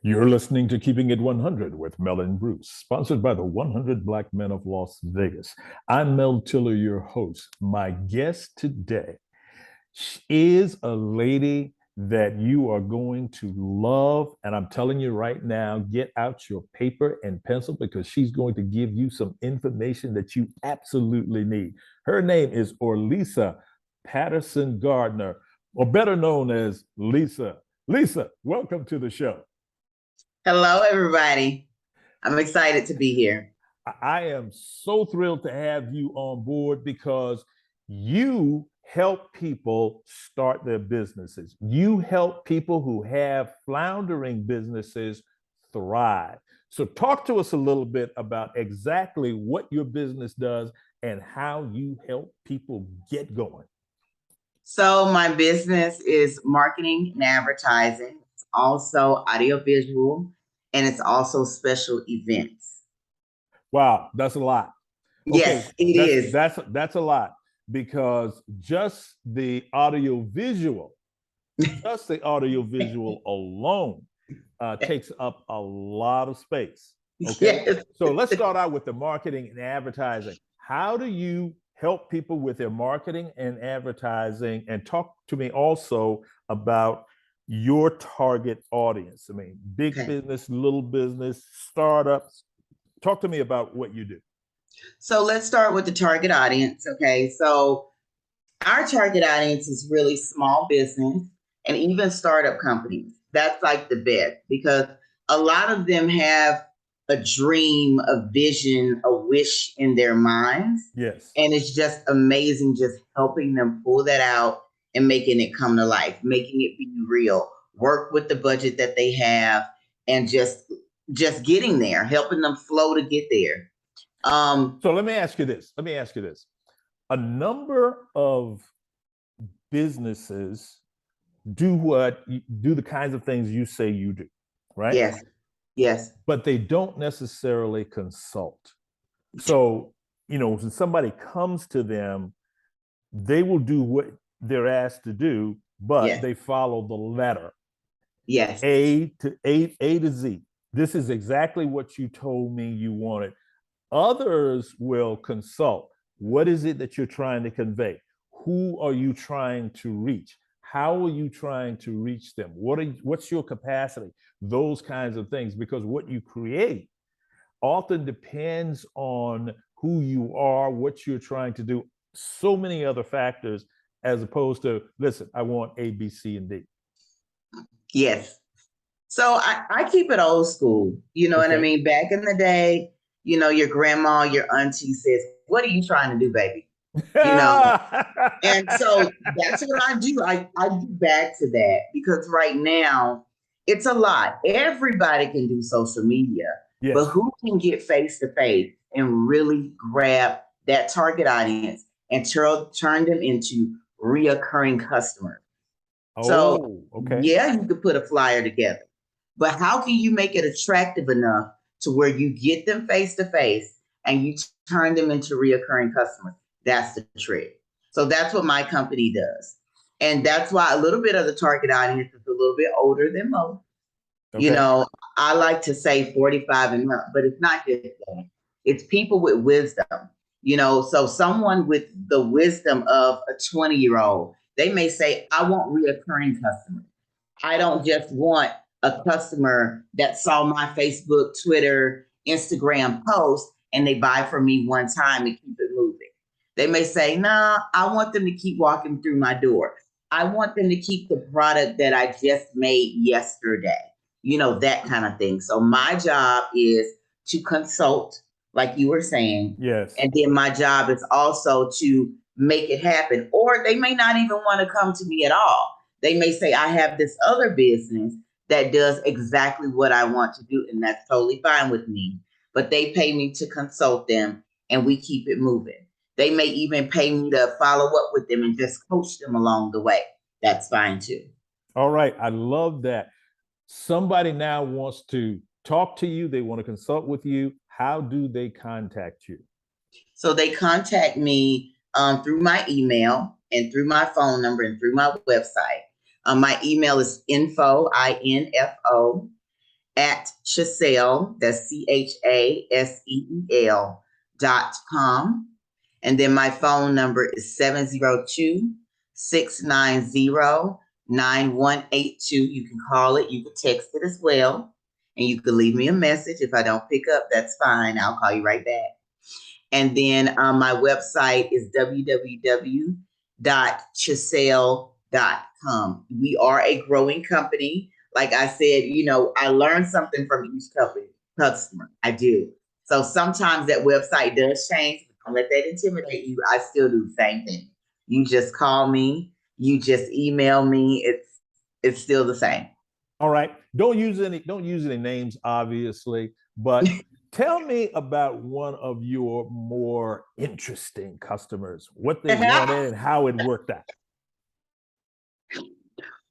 You're listening to Keeping It 100 with Mel and Bruce, sponsored by the 100 Black Men of Las Vegas. I'm Mel Tillar, your host. My guest today is a lady that you are going to love. And I'm telling you right now, get out your paper and pencil because she's going to give you some information that you absolutely need. Her name is Orleesa Patterson Gardner, or better known as Lisa. Lisa, welcome to the show. Hello, everybody. I'm excited to be here. I am so thrilled to have you on board because you help people start their businesses. You help people who have floundering businesses thrive. So talk to us a little bit about exactly what your business does and how you help people get going. So my business is marketing and advertising. It's also audiovisual, and it's also special events. Wow, that's a lot. Yes, it is. That's a lot because just the audiovisual alone takes up a lot of space. Okay. Yes. So let's start out with the marketing and advertising. How do you help people with their marketing and advertising? And talk to me also about your target audience. I mean, big business, little business, startups. Talk to me about what you do. So let's start with the target audience. Okay. So our target audience is really small business and even startup companies. That's like the best because a lot of them have a dream, a vision, a wish in their minds. Yes. And it's just amazing just helping them pull that out and making it come to life, making it be real, work with the budget that they have and just getting there, helping them flow to get there. So let me ask you this. A number of businesses do the kinds of things you say you do, right? Yes. Yes. But they don't necessarily consult. So, when somebody comes to them, they will do what they're asked to do, but they follow the letter. Yes. A to Z. This is exactly what you told me you wanted. Others will consult. What is it that you're trying to convey? Who are you trying to reach? How are you trying to reach them? What's your capacity? Those kinds of things, because what you create often depends on who you are, what you're trying to do, so many other factors, as opposed to, listen, I want A, B, C, and D. Yes. So I keep it old school. You know what I mean? Back in the day, your grandma, your auntie says, what are you trying to do, baby? And so that's what I do. I do back to that because right now it's a lot. Everybody can do social media, but who can get face to face and really grab that target audience and turn them into reoccurring customers? So yeah, you could put a flyer together, but how can you make it attractive enough to where you get them face to face and you turn them into reoccurring customers? That's the trick. So that's what my company does. And that's why a little bit of the target audience is a little bit older than most. I like to say 45 and up, but it's not just that. It's people with wisdom. So someone with the wisdom of a 20-year-old, they may say, I want reoccurring customers. I don't just want a customer that saw my Facebook, Twitter, Instagram post, and they buy from me one time and keep it moving. They may say, nah, I want them to keep walking through my door. I want them to keep the product that I just made yesterday. That kind of thing. So my job is to consult, like you were saying. Yes. And then my job is also to make it happen. Or they may not even want to come to me at all. They may say, I have this other business that does exactly what I want to do. And that's totally fine with me. But they pay me to consult them and we keep it moving. They may even pay me to follow up with them and just coach them along the way. That's fine too. All right. I love that. Somebody now wants to talk to you. They want to consult with you. How do they contact you? So they contact me through my email and through my phone number and through my website. My email is info, at Chaseel, that's CHASEEL.com. And then my phone number is 702-690-9182. You can call it, you can text it as well. And you can leave me a message. If I don't pick up, that's fine. I'll call you right back. And then my website is www.chaseel.com. We are a growing company. Like I said, I learned something from each customer. I do. So sometimes that website does change. Don't let that intimidate you. I still do the same thing. You just call me. You just email me. It's still the same. All right. Don't use any names, obviously, but tell me about one of your more interesting customers, what they wanted and how it worked out.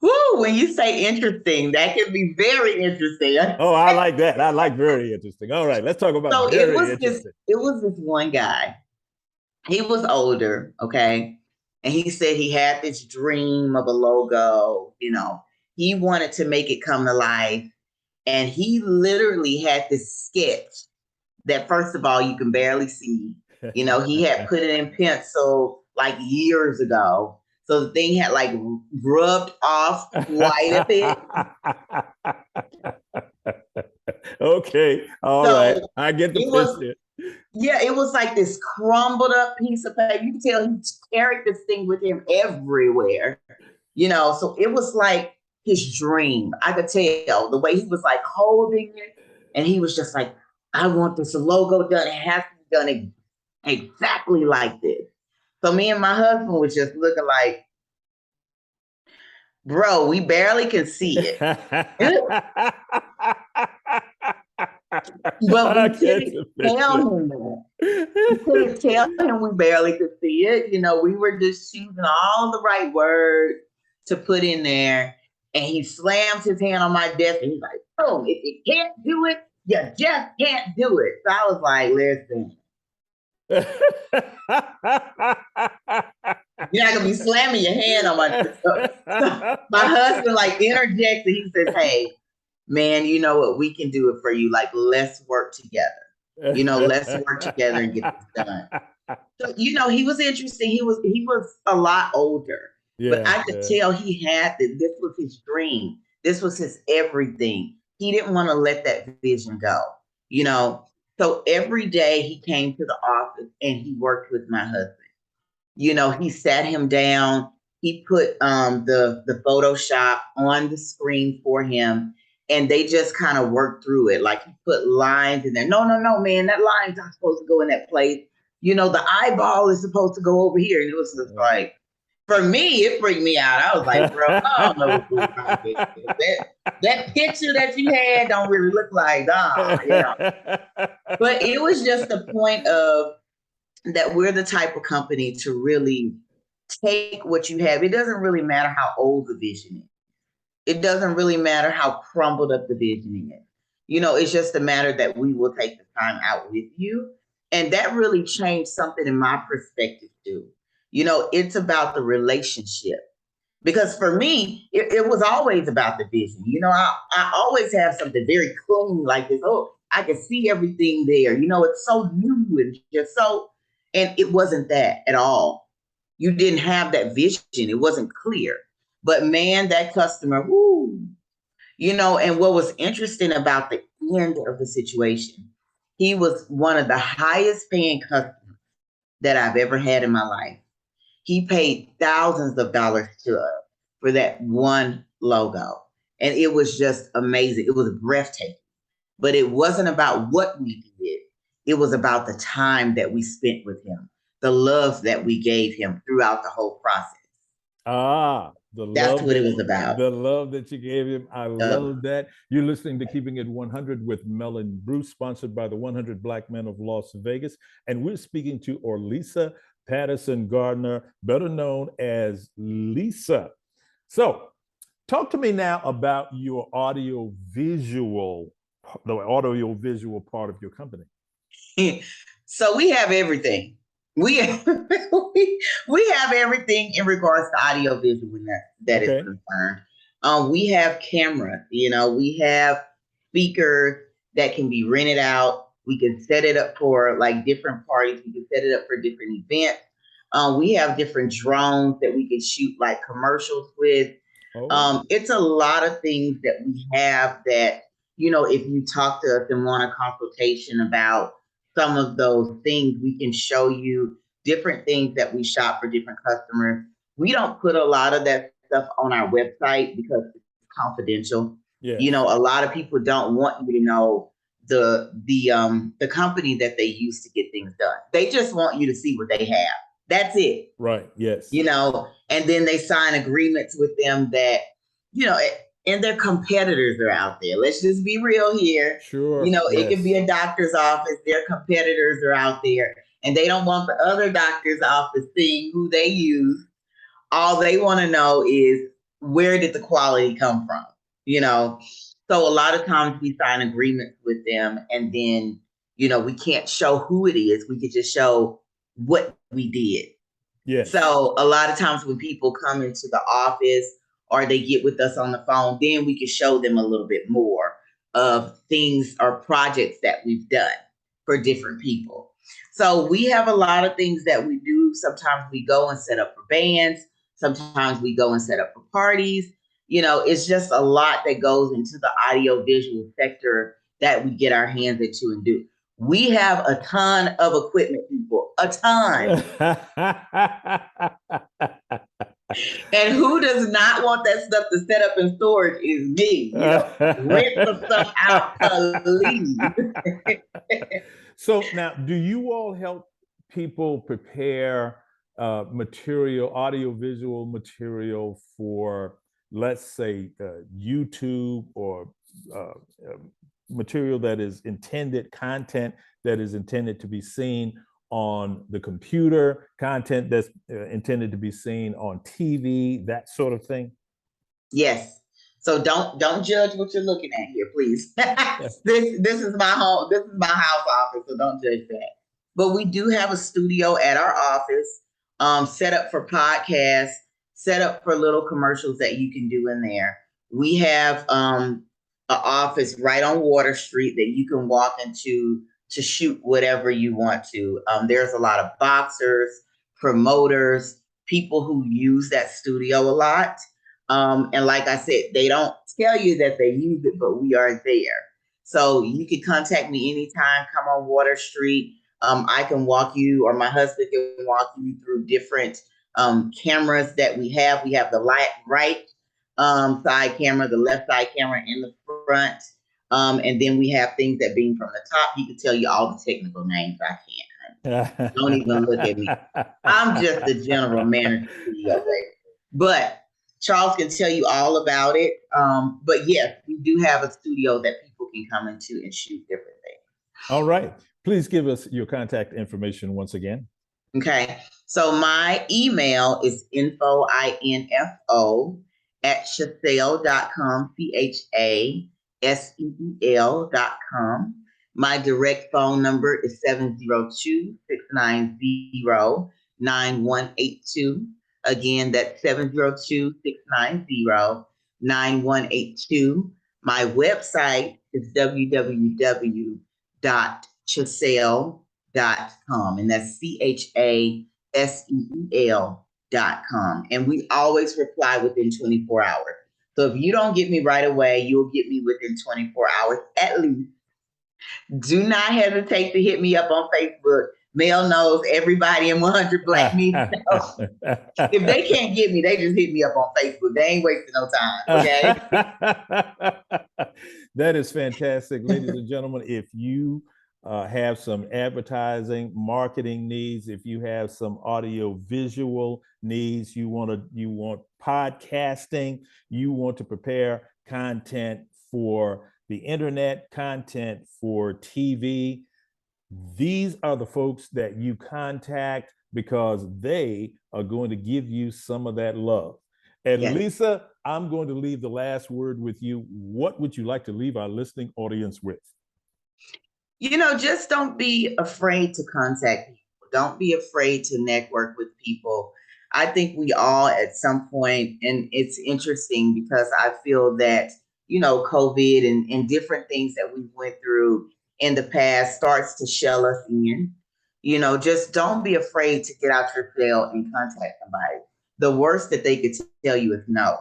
Woo, when you say interesting, that can be very interesting. Oh, I like that. I like very interesting. All right, let's talk about very interesting. It was this one guy. He was older, okay? And he said he had this dream of a logo, He wanted to make it come to life. And he literally had this sketch that, first of all, you can barely see. He had put it in pencil like years ago. So the thing had like rubbed off quite a bit. Okay. All right. I get the picture. Yeah, it was like this crumbled up piece of paper. You can tell he carried this thing with him everywhere. So it was like his dream. I could tell the way he was like holding it. And he was just like, I want this logo done. It has to be done exactly like this. So me and my husband was just looking like, bro, we barely can see it. But we couldn't tell him that. We couldn't tell him we barely could see it. We were just choosing all the right words to put in there. And he slams his hand on my desk and he's like, oh, if you can't do it, you just can't do it. So I was like, listen. You're not gonna be slamming your hand on my my husband like interjects and he says, hey, man, you know what? We can do it for you. Like, let's work together. Let's work together and get this done. So, he was interesting. He was a lot older. Yeah, but I could tell he had that this was his dream. This was his everything. He didn't want to let that vision go. So every day he came to the office and he worked with my husband. He sat him down. He put the Photoshop on the screen for him. And they just kind of worked through it. Like he put lines in there. No, man, that line's not supposed to go in that place. The eyeball is supposed to go over here. And it was just like, for me, it freaked me out. I was like, bro, I don't know what that picture that you had don't really look like But it was just the point of that we're the type of company to really take what you have. It doesn't really matter how old the vision is. It doesn't really matter how crumbled up the vision is. It's just a matter that we will take the time out with you. And that really changed something in my perspective too. It's about the relationship. Because for me, it was always about the vision. I always have something very clean like this. Oh, I can see everything there. It's so new and just so, and it wasn't that at all. You didn't have that vision. It wasn't clear. But man, that customer, whoo, and what was interesting about the end of the situation, he was one of the highest paying customers that I've ever had in my life. He paid thousands of dollars to us for that one logo. And it was just amazing. It was breathtaking. But it wasn't about what we did. It was about the time that we spent with him, the love that we gave him throughout the whole process. That's what it was about. The love that you gave him. I love that. You're listening to Keeping It 100 with Mel and Bruce, sponsored by the 100 Black Men of Las Vegas. And we're speaking to Orleesa Patterson Gardner, better known as Lisa. So talk to me now about your audio-visual part of your company. So we have everything. We have everything in regards to audio visual that is concerned. We have cameras, we have speakers that can be rented out. We can set it up for like different parties. We can set it up for different events. We have different drones that we can shoot like commercials with. Oh, It's a lot of things that we have that, if you talk to us and want a consultation about some of those things, we can show you different things that we shop for different customers. We don't put a lot of that stuff on our website because it's confidential. yes. A lot of people don't want you to know the company that they use to get things done. They just want you to see what they have. That's it. Right. Yes. And then they sign agreements with them that, you know, and their competitors are out there. Let's just be real here. Sure. It could be Yes. a doctor's office, their competitors are out there, and they don't want the other doctor's office seeing who they use. All they want to know is where did the quality come from, you know? So a lot of times we sign agreements with them, and then, we can't show who it is. We could just show what we did. Yes. So a lot of times when people come into the office or they get with us on the phone, then we can show them a little bit more of things or projects that we've done for different people. So we have a lot of things that we do. Sometimes we go and set up for bands. Sometimes we go and set up for parties. It's just a lot that goes into the audio visual sector that we get our hands into and do. We have a ton of equipment, people, a ton. And who does not want that stuff to set up in storage is me. Rent some stuff out, please. So now, do you all help people prepare material, audiovisual material for, let's say, YouTube or uh, material that is intended, content that is intended to be seen on the computer, content that's intended to be seen on TV, that sort of thing? Yes. So don't judge what you're looking at here, please. This is my home. This is my house office, so don't judge that. But we do have a studio at our office, set up for podcasts, set up for little commercials that you can do in there. We have an office right on Water Street that you can walk into to shoot whatever you want to. There's a lot of boxers, promoters, people who use that studio a lot. And like I said, they don't tell you that they use it, but we are there. So you can contact me anytime. Come on Water Street. I can walk you, or my husband can walk you through different cameras that we have. We have the right side camera, the left side camera, in the front. And then we have things that beam from the top. He can tell you all the technical names. I can't. Don't even look at me. I'm just the general manager, CEO, baby. But Charles can tell you all about it. But yes, we do have a studio that people can come into and shoot different things. All right. Please give us your contact information once again. Okay. So my email is info at chaseel.com, CHASEEL.com. My direct phone number is 702-690-9182. Again, that's 702-690-9182. My website is www.chaseel.com, and that's CHASEEL.com. And we always reply within 24 hours. So if you don't get me right away, you'll get me within 24 hours at least. Do not hesitate to hit me up on Facebook. Mel knows everybody in 100 Black Media. If they can't get me, they just hit me up on Facebook. They ain't wasting no time, okay? That is fantastic, ladies and gentlemen. If you have some advertising, marketing needs, if you have some audio visual needs, you want podcasting, you want to prepare content for the internet, content for TV, these are the folks that you contact because they are going to give you some of that love. And yes. Lisa, I'm going to leave the last word with you. What would you like to leave our listening audience with? Just don't be afraid to contact people. Don't be afraid to network with people. I think we all at some point, and it's interesting because I feel that COVID and different things that we went through in the past starts to shell us in. Just don't be afraid to get out your shell and contact somebody. The worst that they could tell you is no.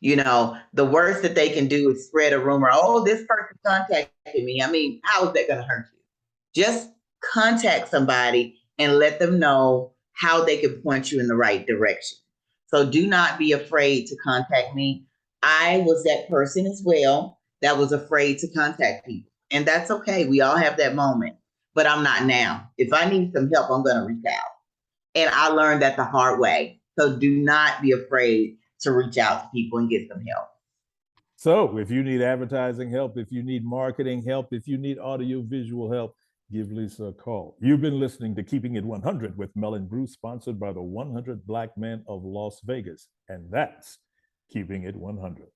The worst that they can do is spread a rumor. Oh, this person contacted me. I mean, how is that going to hurt you? Just contact somebody and let them know how they can point you in the right direction. So do not be afraid to contact me. I was that person as well that was afraid to contact people. And that's okay. We all have that moment, but I'm not now. If I need some help, I'm going to reach out. And I learned that the hard way. So do not be afraid to reach out to people and get some help. So if you need advertising help, if you need marketing help, if you need audio visual help, give Lisa a call. You've been listening to Keeping It 100 with Mel and Bruce, sponsored by the 100 Black Men of Las Vegas. And that's Keeping It 100.